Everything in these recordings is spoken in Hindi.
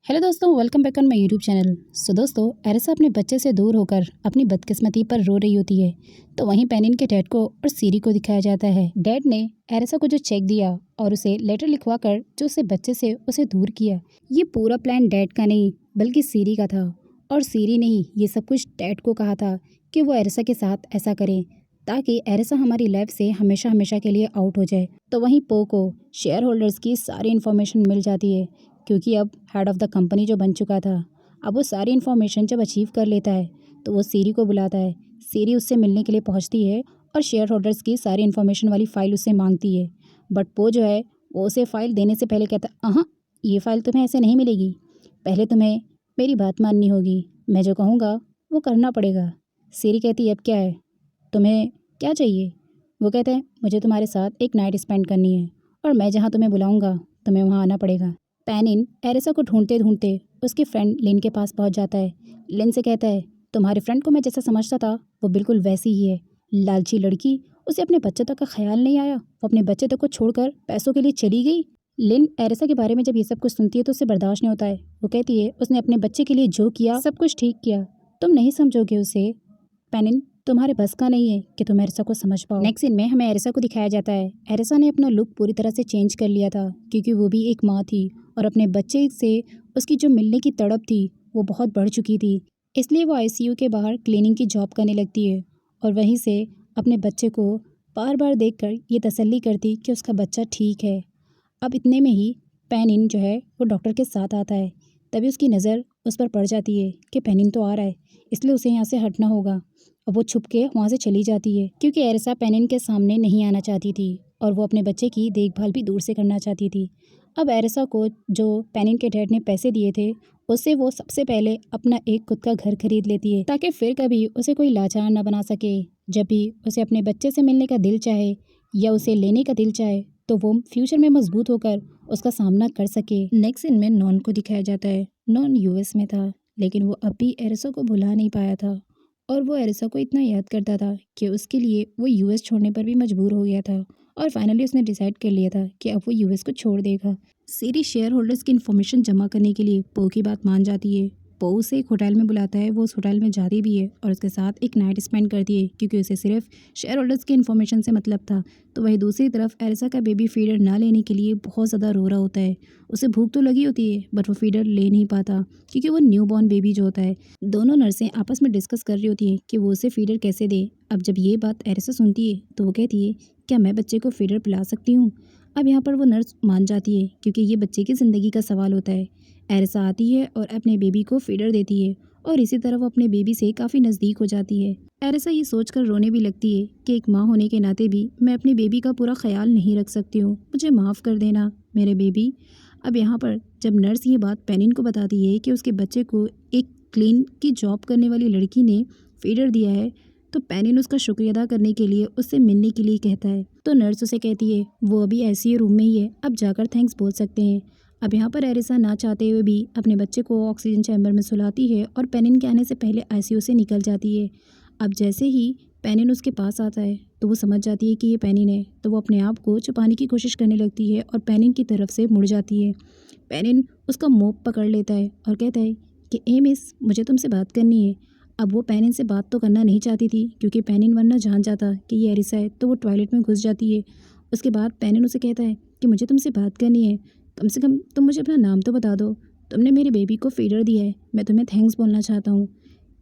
हेलो दोस्तों, welcome back on my YouTube channel. दोस्तों, एरिसा अपने बच्चे से दूर होकर अपनी बदकिस्मती पर रो रही होती है। तो वहीं पेनिन के डैड को और सीरी को दिखाया जाता है। डैड ने एरिसा को जो चेक दिया और उसे लेटर लिखवा कर जो उसे बच्चे से उसे दूर किया, ये पूरा प्लान डैड का नहीं बल्कि सीरी का था। और सीरी ने ही ये सब कुछ डैड को कहा था कि वो एरिसा के साथ ऐसा करें ताकि एरिसा हमारी लाइफ से हमेशा हमेशा के लिए आउट हो जाए। तो वहीं पो को शेयर होल्डर्स की सारी इन्फॉर्मेशन मिल जाती है, क्योंकि अब हेड ऑफ द कंपनी जो बन चुका था, अब वो सारी इन्फॉर्मेशन जब अचीव कर लेता है तो वो सीरी को बुलाता है। सीरी उससे मिलने के लिए पहुंचती है और शेयर होल्डर्स की सारी इन्फॉर्मेशन वाली फ़ाइल उससे मांगती है। बट वो जो है वो उसे फ़ाइल देने से पहले कहता है, हाँ, ये फ़ाइल तुम्हें ऐसे नहीं मिलेगी, पहले तुम्हें मेरी बात माननी होगी, मैं जो कहूँगा वो करना पड़ेगा। सीरी कहती है, अब क्या है, तुम्हें क्या चाहिए? वो कहते हैं, मुझे तुम्हारे साथ एक नाइट स्पेंड करनी है और मैं जहाँ तुम्हें बुलाऊँगा तुम्हें वहाँ आना पड़ेगा। पेनिन एरिसा को ढूंढते ढूंढते उसके फ्रेंड लिन के पास पहुंच जाता है। लिन से कहता है, तुम्हारे फ्रेंड को मैं जैसा समझता था वो बिल्कुल वैसी ही है, लालची लड़की, उसे अपने बच्चे तक का ख्याल नहीं आया, वो अपने बच्चे तक को छोड़कर पैसों के लिए चली गई। लिन एरिसा के बारे में जब ये सब कुछ सुनती है तो उसे बर्दाश्त नहीं होता है। वो कहती है, उसने अपने बच्चे के लिए जो किया सब कुछ ठीक किया, तुम नहीं समझोगे उसे। पेनिन, तुम्हारे बस का नहीं है कि तुम एरिसा को समझ पाओ। नेक्स्ट सीन में हमें एरिसा को दिखाया जाता है। एरिसा ने अपना लुक पूरी तरह से चेंज कर लिया था, क्योंकि वो भी एक माँ थी और अपने बच्चे से उसकी जो मिलने की तड़प थी वो बहुत बढ़ चुकी थी। इसलिए वो आईसीयू के बाहर क्लीनिंग की जॉब करने लगती है और वहीं से अपने बच्चे को बार बार देखकर ये तसल्ली करती कि उसका बच्चा ठीक है। अब इतने में ही पेनिन जो है वो डॉक्टर के साथ आता है। तभी उसकी नज़र उस पर पड़ जाती है कि पेनिन तो आ रहा है, इसलिए उसे यहाँ से हटना होगा। और वो छुप के वहाँ से चली जाती है, क्योंकि एरिसा पेनिन के सामने नहीं आना चाहती थी और वो अपने बच्चे की देखभाल भी दूर से करना चाहती थी। अब एरिसा को जो पेनिन के डैड ने पैसे दिए थे उससे वो सबसे पहले अपना एक खुद का घर खरीद लेती है, ताकि फिर कभी उसे कोई लाचार न बना सके। जब भी उसे अपने बच्चे से मिलने का दिल चाहे या उसे लेने का दिल चाहे तो वो फ्यूचर में मजबूत होकर उसका सामना कर सके। नेक्स्ट सीन में नॉन को दिखाया जाता है। नॉन यूएस में था, लेकिन वो अब भी एरिसा को भुला नहीं पाया था और वो एरिसा को इतना याद करता था कि उसके लिए वो यूएस छोड़ने पर भी मजबूर हो गया था। और फाइनली उसने डिसाइड कर लिया था कि अब वो यूएस को छोड़ देगा। सीरी शेयर होल्डर्स की इन्फॉर्मेशन जमा करने के लिए पो की बात मान जाती है। पो उसे एक होटल में बुलाता है, वो उस होटल में जाती भी है और उसके साथ एक नाइट स्पेंड करती है, क्योंकि उसे सिर्फ शेयर होल्डर्स की इन्फॉर्मेशन से मतलब था। तो वहीं दूसरी तरफ एरिसा का बेबी फीडर ना लेने के लिए बहुत ज़्यादा रो रहा होता है। उसे भूख तो लगी होती है बट वो फीडर ले नहीं पाता, क्योंकि वो न्यू बॉर्न बेबी जो होता है। दोनों नर्सें आपस में डिस्कस कर रही होती हैं कि वो उसे फीडर कैसे दे। अब जब ये बात एरिसा सुनती है तो वो कहती है, क्या मैं बच्चे को फीडर पिला सकती हूँ? अब यहाँ पर वो नर्स मान जाती है, क्योंकि ये बच्चे की ज़िंदगी का सवाल होता है। एरिसा आती है और अपने बेबी को फीडर देती है और इसी तरह वो अपने बेबी से काफ़ी नज़दीक हो जाती है। एरिसा ये सोचकर रोने भी लगती है कि एक माँ होने के नाते भी मैं अपने बेबी का पूरा ख्याल नहीं रख सकती हूँ, मुझे माफ़ कर देना मेरे बेबी। अब यहाँ पर जब नर्स ये बात पेनिन को बताती है कि उसके बच्चे को एक क्लीन की जॉब करने वाली लड़की ने फीडर दिया है, तो पेनिन उसका शुक्रिया अदा करने के लिए उससे मिलने के लिए कहता है। तो नर्स उसे कहती है वो अभी आईसीयू रूम में ही है, अब जाकर थैंक्स बोल सकते हैं। अब यहाँ पर एरिसा ना चाहते हुए भी अपने बच्चे को ऑक्सीजन चैम्बर में सुलाती है और पेनिन के आने से पहले आईसीयू से निकल जाती है। अब जैसे ही पेनिन उसके पास आता है तो वो समझ जाती है कि ये पेनिन है, तो वो अपने आप को छुपाने की कोशिश करने लगती है और पेनिन की तरफ से मुड़ जाती है। पेनिन उसका मोप पकड़ लेता है और कहता है कि ए मिस, मुझे तुमसे बात करनी है। अब वो पेनिन से बात तो करना नहीं चाहती थी, क्योंकि पेनिन वरना जान जाता कि ये एरिसा है, तो वो टॉयलेट में घुस जाती है। उसके बाद पेनिन उसे कहता है कि मुझे तुमसे बात करनी है, कम से कम तुम मुझे अपना नाम तो बता दो, तुमने मेरे बेबी को फीडर दिया है, मैं तुम्हें थैंक्स बोलना चाहता हूँ।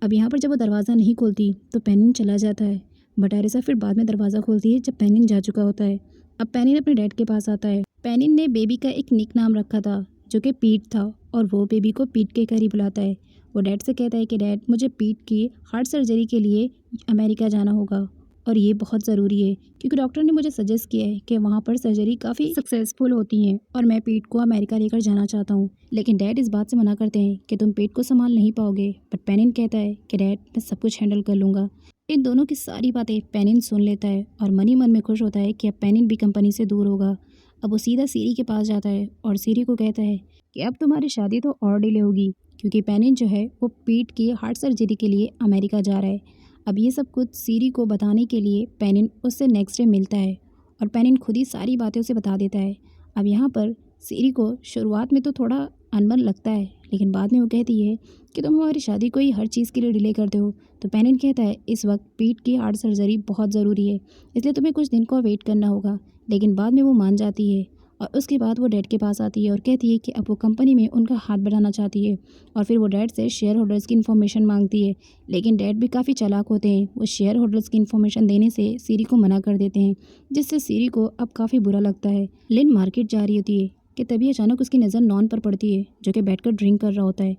अब यहाँ पर जब वो दरवाज़ा नहीं खोलती तो पेनिन चला जाता है, बट एरिसा फिर बाद में दरवाज़ा खोलती है जब पेनिन जा चुका होता है। अब पेनिन अपने डैड के पास आता है। पेनिन ने बेबी का एक निक नाम रखा था जो कि पीट था, और वो बेबी को पीट के घर ही बुलाता है। वो डैड से कहता है कि डैड, मुझे पीट की हार्ट सर्जरी के लिए अमेरिका जाना होगा और ये बहुत ज़रूरी है, क्योंकि डॉक्टर ने मुझे सजेस्ट किया है कि वहाँ पर सर्जरी काफ़ी सक्सेसफुल होती हैं और मैं पीट को अमेरिका लेकर जाना चाहता हूँ। लेकिन डैड इस बात से मना करते हैं कि तुम पीट को संभाल नहीं पाओगे, बट पेनिन कहता है कि डैड, मैं सब कुछ हैंडल कर लूँगा। इन दोनों की सारी बातें पेनिन सुन लेता है और मन ही मन में खुश होता है कि अब पेनिन भी कंपनी से दूर होगा। अब वो सीधा सीरी के पास जाता है और सीरी को कहता है कि अब तुम्हारी शादी तो और डिले होगी, क्योंकि पेनिन जो है वो पीट की हार्ट सर्जरी के लिए अमेरिका जा रहा है। अब ये सब कुछ सीरी को बताने के लिए पेनिन उससे नेक्स्ट डे मिलता है और पेनिन खुद ही सारी बातें उसे बता देता है। अब यहाँ पर सीरी को शुरुआत में तो थोड़ा अनबन लगता है, लेकिन बाद में वो कहती है कि तुम हमारी शादी को ही हर चीज़ के लिए डिले करते हो। तो पेनिन कहता है इस वक्त पीठ की हार्ट सर्जरी बहुत ज़रूरी है, इसलिए तुम्हें कुछ दिन को वेट करना होगा। लेकिन बाद में वो मान जाती है और उसके बाद वो डैड के पास आती है और कहती है कि अब वो कंपनी में उनका हाथ बढ़ाना चाहती है। और फिर वो डैड से शेयर होल्डर्स की इन्फॉर्मेशन मांगती है, लेकिन डैड भी काफ़ी चालाक होते हैं। वो शेयर होल्डर्स की इन्फॉर्मेशन देने से सीरी को मना कर देते हैं, जिससे सीरी को अब काफ़ी बुरा लगता है। लिन मार्केट जा रही होती है कि तभी अचानक उसकी नज़र नॉन पर पड़ती है, जो कि बैठकर ड्रिंक कर रहा होता है।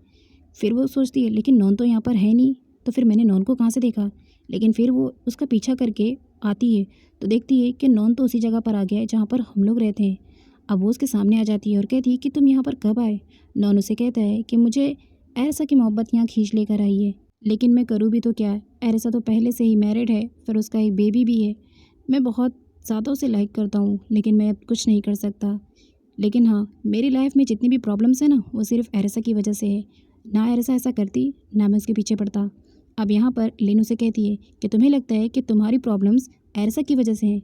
फिर वो सोचती है लेकिन नॉन तो यहाँ पर है नहीं, तो फिर मैंने नॉन को कहाँ से देखा। लेकिन फिर वो उसका पीछा करके आती है तो देखती है कि नॉन तो उसी जगह पर आ गया है जहाँ पर हम लोग रहते हैं। अब वो उसके सामने आ जाती है और कहती है कि तुम यहाँ पर कब आए। नॉन उसे कहता है कि मुझे एरसा की मोहब्बत यहाँ खींच लेकर आई है, लेकिन मैं करूँ भी तो क्या। एरसा तो पहले से ही मैरिड है, फिर उसका एक बेबी भी है। मैं बहुत ज़्यादा उसे लाइक करता हूँ, लेकिन मैं अब कुछ नहीं कर सकता। लेकिन हाँ, मेरी लाइफ में जितनी भी प्रॉब्लम्स है ना, वो सिर्फ एरसा की वजह से है। ना एरसा ऐसा करती, ना मैं उसके पीछे पड़ता। अब यहाँ पर लिन उसे कहती है कि तुम्हें लगता है कि तुम्हारी प्रॉब्लम्स एरसा की वजह से हैं।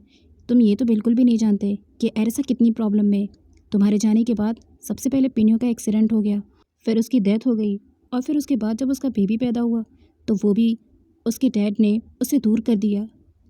तुम ये तो बिल्कुल भी नहीं जानते कि एरसा कितनी प्रॉब्लम में है। तुम्हारे जाने के बाद सबसे पहले पिनियो का एक्सीडेंट हो गया, फिर उसकी डेथ हो गई, और फिर उसके बाद जब उसका बेबी पैदा हुआ तो वो भी उसके डैड ने उसे दूर कर दिया।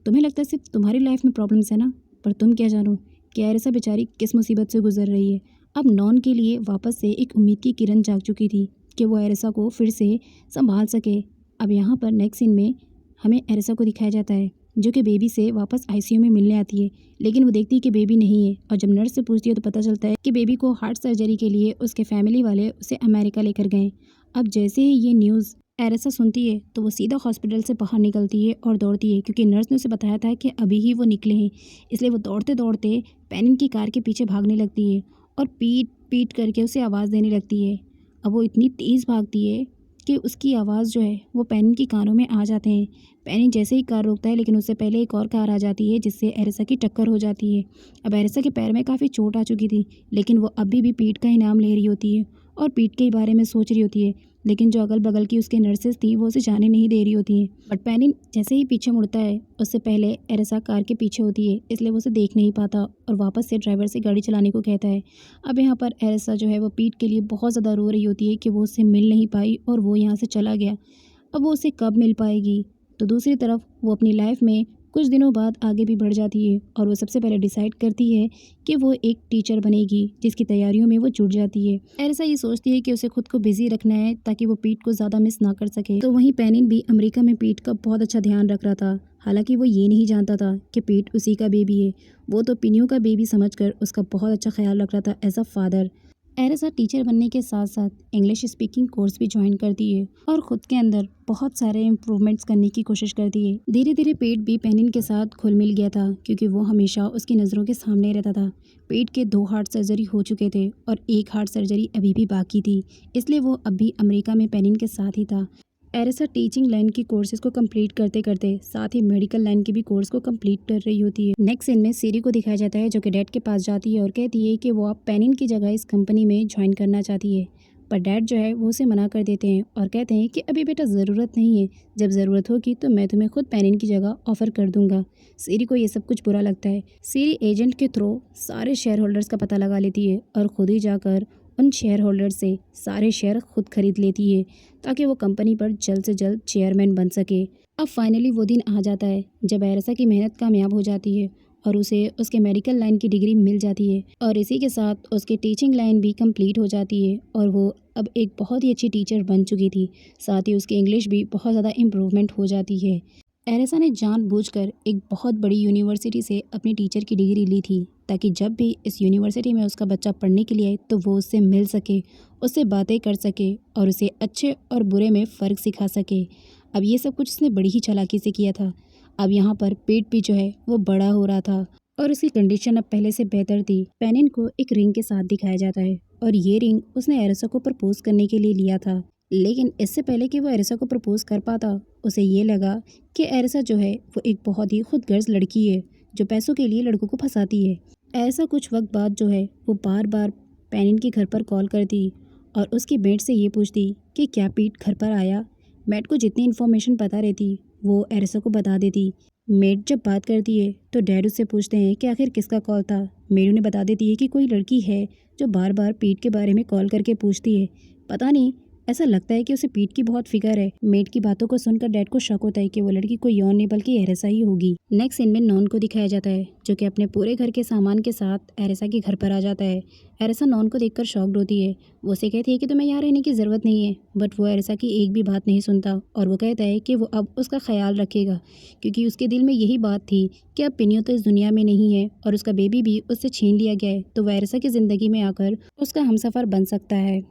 तुम्हें लगता है सिर्फ तुम्हारी लाइफ में प्रॉब्लम्स है ना, पर तुम क्या जानो कि एरसा बेचारी किस मुसीबत से गुजर रही है। अब नॉन के लिए वापस से एक उम्मीद की किरण जाग चुकी थी कि वो एरसा को फिर से संभाल सके। अब यहाँ पर नेक्स्ट सीन में हमें एरसा को दिखाया जाता है, जो कि बेबी से वापस आईसीयू में मिलने आती है। लेकिन वो देखती है कि बेबी नहीं है, और जब नर्स से पूछती है तो पता चलता है कि बेबी को हार्ट सर्जरी के लिए उसके फैमिली वाले उसे अमेरिका लेकर गए। अब जैसे ही ये न्यूज़ एरसा सुनती है तो वो सीधा हॉस्पिटल से बाहर निकलती है और दौड़ती है, क्योंकि नर्स ने उसे बताया था कि अभी ही वो निकले हैं। इसलिए वो दौड़ते दौड़ते पेनिन की कार के पीछे भागने लगती है और पीट पीट करके उसे आवाज़ देने लगती है। अब वो इतनी तेज़ भागती है कि उसकी आवाज़ जो है वो पेनिन की कानों में आ जाते हैं। पेनिन जैसे ही कार रोकता है, लेकिन उससे पहले एक और कार आ जाती है, जिससे एरसा की टक्कर हो जाती है। अब एरसा के पैर में काफ़ी चोट आ चुकी थी, लेकिन वो अभी भी पीठ का ही नाम ले रही होती है और पीठ के बारे में सोच रही होती है। लेकिन जो अगल बगल की उसके नर्सेस थी वो उसे जाने नहीं दे रही होती हैं। बट पेनिन जैसे ही पीछे मुड़ता है, उससे पहले एरसा कार के पीछे होती है, इसलिए वो उसे देख नहीं पाता और वापस से ड्राइवर से गाड़ी चलाने को कहता है। अब यहाँ पर एरसा जो है वो पीठ के लिए बहुत ज़्यादा रो रही होती है कि वो उससे मिल नहीं पाई और वो यहाँ से चला गया। अब वो उसे कब मिल पाएगी। तो दूसरी तरफ वो अपनी लाइफ में कुछ दिनों बाद आगे भी बढ़ जाती है और वो सबसे पहले डिसाइड करती है कि वो एक टीचर बनेगी, जिसकी तैयारियों में वो जुट जाती है। एरसा ये सोचती है कि उसे खुद को बिजी रखना है ताकि वो पीठ को ज़्यादा मिस ना कर सके। तो वहीं पेनिन भी अमेरिका में पीठ का बहुत अच्छा ध्यान रख रहा था। हालांकि वो ये नहीं जानता था कि पीठ उसी का बेबी है। वो तो पिनियो का बेबी समझकर उसका बहुत अच्छा ख्याल रख रहा था एज अ फादर। एरसा टीचर बनने के साथ साथ इंग्लिश स्पीकिंग कोर्स भी ज्वाइन करती है और ख़ुद के अंदर बहुत सारे इम्प्रूवमेंट्स करने की कोशिश करती है। धीरे धीरे पेट भी पेनिन के साथ घुल मिल गया था, क्योंकि वो हमेशा उसकी नज़रों के सामने रहता था। पेट के 2 हार्ट सर्जरी हो चुके थे और एक हार्ट सर्जरी अभी भी बाकी थी, इसलिए वो अभी अमेरिका में पेनिन के साथ ही था। एरसा टीचिंग लाइन की कोर्सेज को कंप्लीट करते करते साथ ही मेडिकल लाइन के भी कोर्स को कंप्लीट कर रही होती है। नेक्स्ट सीन में सीरी को दिखाया जाता है, जो कि डैड के पास जाती है और कहती है कि वो अब पेनिन की जगह इस कंपनी में ज्वाइन करना चाहती है। पर डैड जो है वो उसे मना कर देते हैं और कहते हैं कि अभी बेटा ज़रूरत नहीं है, जब ज़रूरत होगी तो मैं तुम्हें खुद पेनिन की जगह ऑफ़र कर दूंगा। सीरी को ये सब कुछ बुरा लगता है। सीरी एजेंट के थ्रू सारे शेयर होल्डर्स का पता लगा लेती है और खुद ही जाकर उन शेयर होल्डर से सारे शेयर खुद खरीद लेती है, ताकि वो कंपनी पर जल्द से जल्द चेयरमैन बन सके। अब फाइनली वो दिन आ जाता है जब एरसा की मेहनत कामयाब हो जाती है और उसे उसके मेडिकल लाइन की डिग्री मिल जाती है, और इसी के साथ उसकी टीचिंग लाइन भी कंप्लीट हो जाती है और वो अब एक बहुत ही अच्छी टीचर बन चुकी थी। साथ ही उसकी इंग्लिश भी बहुत ज़्यादा इम्प्रूवमेंट हो जाती है। एरसा ने जानबूझकर एक बहुत बड़ी यूनिवर्सिटी से अपनी टीचर की डिग्री ली थी, ताकि जब भी इस यूनिवर्सिटी में उसका बच्चा पढ़ने के लिए आए तो वो उससे मिल सके, उससे बातें कर सके और उसे अच्छे और बुरे में फ़र्क सिखा सके। अब ये सब कुछ उसने बड़ी ही चालाकी से किया था। अब यहाँ पर पेट भी जो है वो बड़ा हो रहा था और उसकी कंडीशन अब पहले से बेहतर थी। पेनिन को एक रिंग के साथ दिखाया जाता है और ये रिंग उसने एरसा को प्रपोज करने के लिए लिया था। लेकिन इससे पहले कि वो एरसा को प्रपोज कर पाता, उसे ये लगा कि एरसा जो है वो एक बहुत ही खुदगर्ज लड़की है, जो पैसों के लिए लड़कों को फंसाती है। ऐसा कुछ वक्त बाद जो है वो बार बार पेनिन के घर पर कॉल करती और उसकी मेट से ये पूछती कि क्या पीट घर पर आया। मेट को जितनी इन्फॉर्मेशन पता रहती वो एरसा को बता देती। मेट जब बात करती है तो डैड उससे पूछते हैं कि आखिर किसका कॉल था। मेट उन्हें बता देती है कि कोई लड़की है जो बार बार पीट के बारे में कॉल करके पूछती है। पता नहीं, ऐसा लगता है कि उसे पीठ की बहुत फिक्र है। मेड की बातों को सुनकर डैड को शक होता है कि वो लड़की कोई और नहीं बल्कि एरेसा ही होगी। नेक्स्ट सीन में नॉन को दिखाया जाता है जो कि अपने पूरे घर के सामान के साथ एरेसा के घर पर आ जाता है। एरेसा नॉन को देखकर शॉक्ड होती है। वो उसे कहती है कि तुम्हें यहाँ रहने की ज़रूरत नहीं है, बट वो एरेसा की एक भी बात नहीं सुनता और वो कहता है कि वो अब उसका ख्याल रखेगा क्योंकि उसके दिल में यही बात थी कि अब पिनियो तो इस दुनिया में नहीं है और उसका बेबी भी उससे छीन लिया गया है, तो वह एरेसा की ज़िंदगी में आकर उसका हमसफ़र बन सकता है।